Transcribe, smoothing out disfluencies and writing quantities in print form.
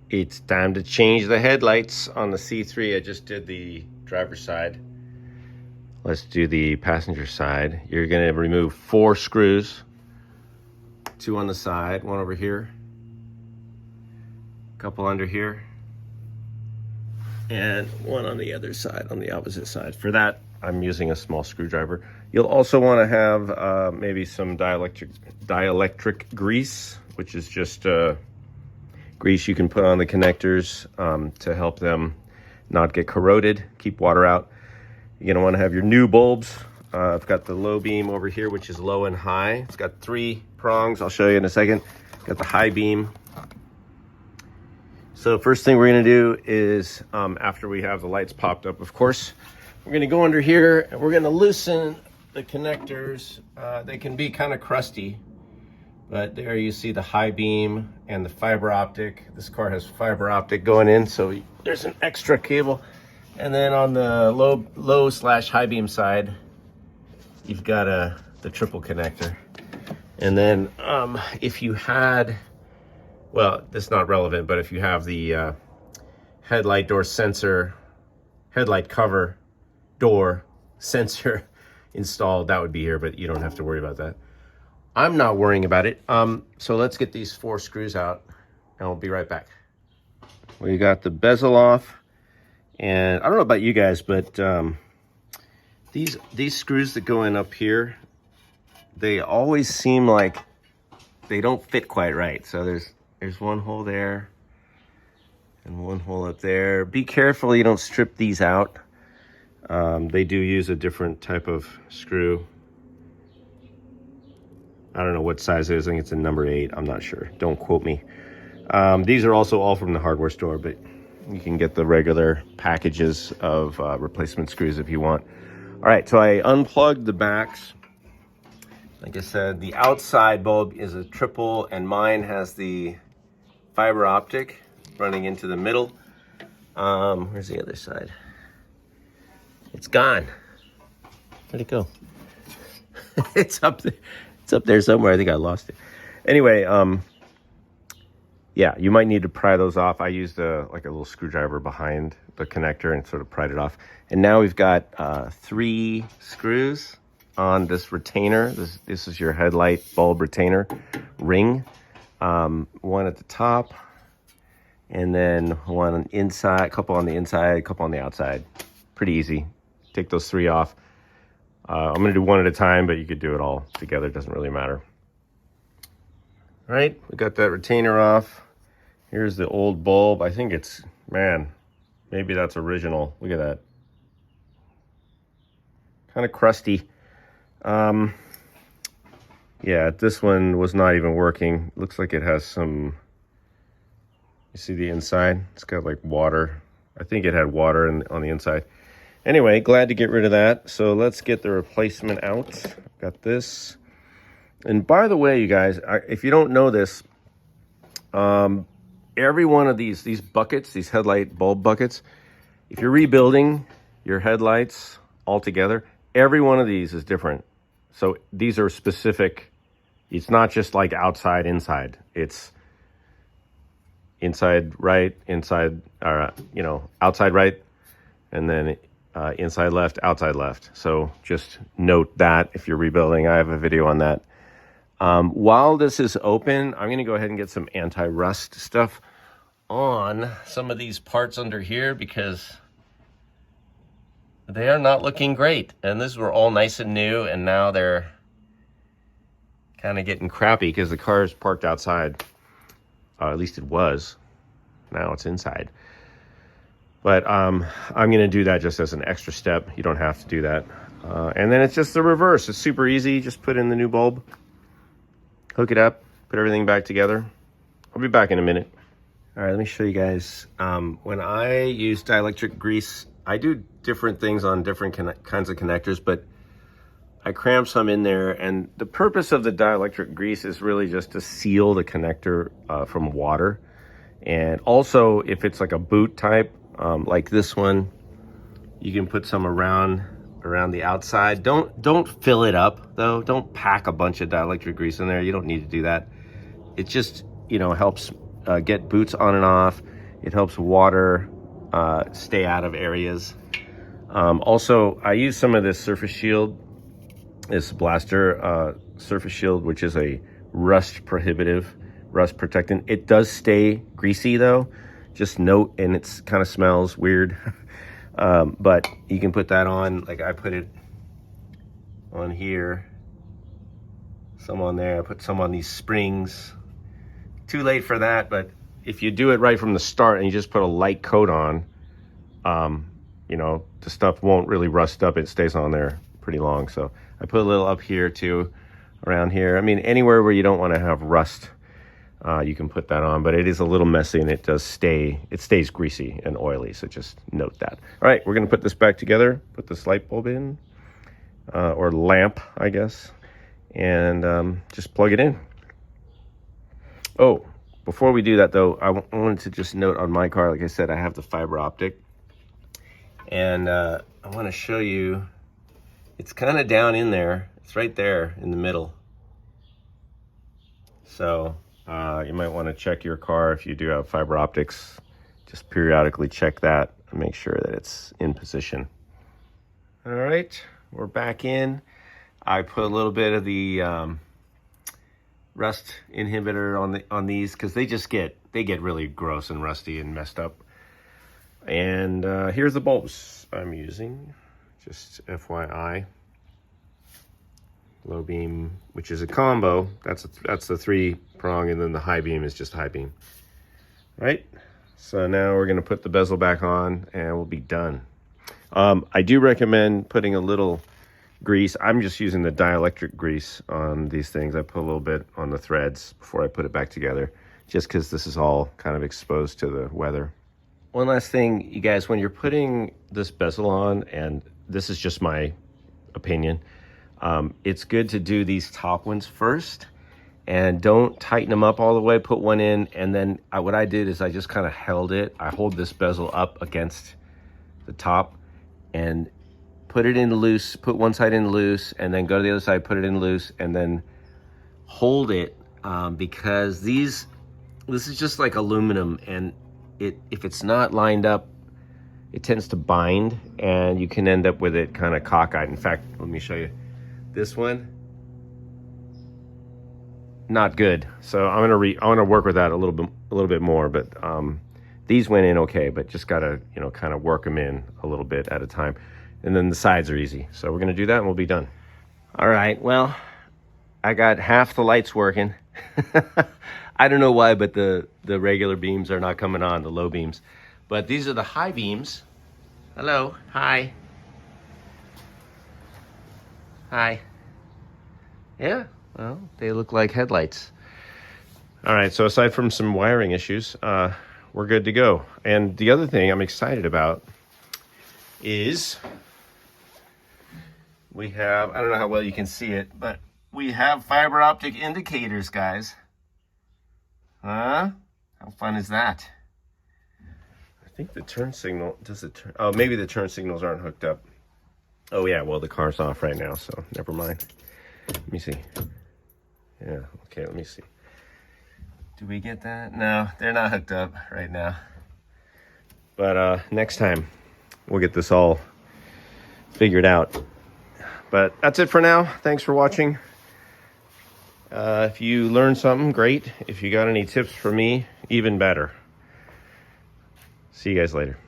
It's time to change the headlights on the C3. I just did the driver's side. Let's do the passenger side. You're gonna remove 4 screws. 2 on the side, 1 over here, a couple under here, and 1 on the other side, on the opposite side. For that, I'm using a small screwdriver. You'll also want to have maybe some dielectric grease, which is just grease you can put on the connectors to help them not get corroded, keep water out. You're gonna want to have your new bulbs. I've got the low beam over here, which is low and high. It's got 3 prongs. I'll show you in a second. Got the high beam. So first thing we're gonna do is, after we have the lights popped up, of course, we're gonna go under here and we're gonna loosen the connectors. They can be kind of crusty, but there you see the high beam and the fiber optic. This car has fiber optic going in, so there's an extra cable. And then on the low/high beam side, you've got the triple connector. And then if you had, well, that's not relevant, but if you have the headlight door sensor, headlight cover door sensor installed, that would be here, but you don't have to worry about that. I'm not worrying about it. So let's get these 4 screws out and we'll be right back. We got the bezel off, and I don't know about you guys, but these screws that go in up here, they always seem like they don't fit quite right. So there's 1 hole there and 1 hole up there. Be careful you don't strip these out. They do use a different type of screw. I don't know what size it is. I think it's a number 8. I'm not sure. Don't quote me. These are also all from the hardware store, but you can get the regular packages of replacement screws if you want. All right, so I unplugged the backs. Like I said, the outside bulb is a triple, and mine has the fiber optic running into the middle. Where's the other side? It's gone. Where'd it go? It's up there. It's up there somewhere. I think I lost it. Anyway, yeah, you might need to pry those off. I used like a little screwdriver behind the connector and sort of pried it off. And now we've got 3 screws on this retainer. This is your headlight bulb retainer ring. 1 at the top, and then 1 inside, a couple on the inside, a couple on the outside. Pretty easy. Take those 3 off. I'm gonna do 1 at a time, but you could do it all together. It doesn't really matter. All right, we got that retainer off. Here's the old bulb. I think it's, man, maybe that's original. Look at that. Kind of crusty. Yeah, this one was not even working. Looks like it has some, you see the inside? It's got like water. I think it had water on the inside. Anyway, glad to get rid of that. So let's get the replacement out. Got this. And by the way, you guys, if you don't know this, every one of these buckets, these headlight bulb buckets, if you're rebuilding your headlights all together, every one of these is different. So these are specific. It's not just like outside, inside. It's inside right, inside, outside right, and then inside left, outside left. So just note that if you're rebuilding. I have a video on that. While this is open, I'm going to go ahead and get some anti-rust stuff on some of these parts under here because they are not looking great. And these were all nice and new, and now they're kind of getting crappy because the car is parked outside. At least it was. Now it's inside. But I'm going to do that just as an extra step. You don't have to do that. And then it's just the reverse. It's super easy. Just put in the new bulb, hook it up, put everything back together. I'll be back in a minute. All right, let me show you guys. When I use dielectric grease, I do different things on different kinds of connectors, but I cram some in there. And the purpose of the dielectric grease is really just to seal the connector from water. And also, if it's like a boot type, like this one, you can put some around the outside. Don't fill it up though. Don't pack a bunch of dielectric grease in there. You don't need to do that. It just, helps get boots on and off. It helps water stay out of areas. Also, I use some of this surface shield, this blaster surface shield, which is a rust protectant. It does stay greasy though, just note, and it's kind of smells weird. But you can put that on, like I put it on here, some on there, I put some on these springs. Too late for that, but if you do it right from the start and you just put a light coat on, you know, the stuff won't really rust up. It stays on there pretty long. So I put a little up here too, around here. I mean, anywhere where you don't want to have rust, you can put that on, but it is a little messy and it stays greasy and oily. So just note that. All right, we're gonna put this back together, put this light bulb in, or lamp, I guess, and just plug it in. Oh, before we do that though, I wanted to just note on my car, like I said, I have the fiber optic, and I want to show you, it's kind of down in there. It's right there in the middle. So you might want to check your car if you do have fiber optics. Just periodically check that and make sure that it's in position. All right, we're back in. I put a little bit of the rust inhibitor on these because they get really gross and rusty and messed up. And here's the bulbs I'm using, just FYI. Low beam, which is a combo. That's the 3-prong, and then the high beam is just high beam. Right? So now we're gonna put the bezel back on and we'll be done. I do recommend putting a little grease. I'm just using the dielectric grease on these things. I put a little bit on the threads before I put it back together, just because this is all kind of exposed to the weather. One last thing, you guys, when you're putting this bezel on, and this is just my opinion, it's good to do these top ones first, and don't tighten them up all the way. Put one in, and then what I did is I just kind of held it. I hold this bezel up against the top and put it in loose, put one side in loose, and then go to the other side, put it in loose, and then hold it, because this is just like aluminum, and if it's not lined up, it tends to bind, and you can end up with it kind of cockeyed. In fact, let me show you this one. Not good. So I'm gonna work with that a little bit more, but these went in okay, but just gotta, you know, kind of work them in a little bit at a time. And then the sides are easy. So we're gonna do that and we'll be done. All right, well, I got half the lights working. I don't know why, but the regular beams are not coming on, the low beams. But these are the high beams. Hello, hi. Hi. Yeah, well, they look like headlights. All right, so aside from some wiring issues, we're good to go. And the other thing I'm excited about is we have, I don't know how well you can see it, but we have fiber optic indicators, guys. Huh? How fun is that? I think the turn signal, does it turn? Oh, maybe the turn signals aren't hooked up. Oh yeah, well the car's off right now, so never mind. Let me see. Yeah, okay, let me see. Do we get that? No, they're not hooked up right now. But next time, we'll get this all figured out. But that's it for now. Thanks for watching. If you learned something, great. If you got any tips for me, even better. See you guys later.